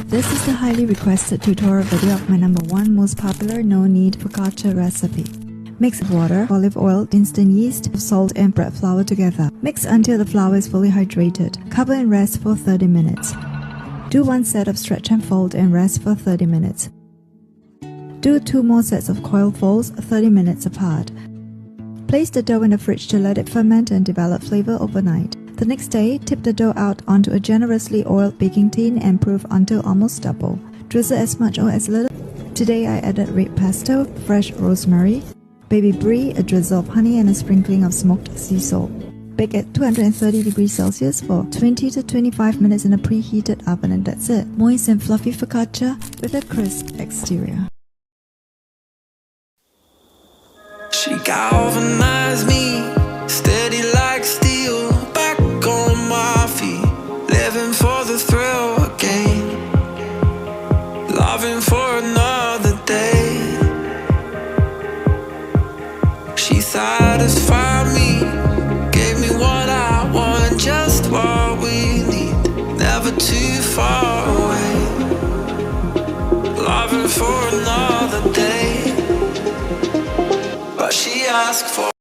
This is the highly requested tutorial video of my #1 most popular no-knead focaccia recipe. Mix water, olive oil, instant yeast, salt and bread flour together. Mix until the flour is fully hydrated. Cover and rest for 30 minutes. Do one set of stretch and fold and rest for 30 minutes. Do 2 more sets of coil folds 30 minutes apart. Place the dough in the fridge to let it ferment and develop flavor overnight. The next day, tip the dough out onto a generously oiled baking tin and proof until almost double. Drizzle as much or as little. Today I added red pesto, fresh rosemary, baby brie, a drizzle of honey and a sprinkling of smoked sea salt. Bake at 230 degrees Celsius for 20 to 25 minutes in a preheated oven, and that's it. Moist and fluffy focaccia with a crisp exterior. She galvanized me, steady like steel, back on my feet, living for the thrill again, loving for another day. She satisfied me, gave me what I want, just what we need, never too far away, loving for another day. But she asked for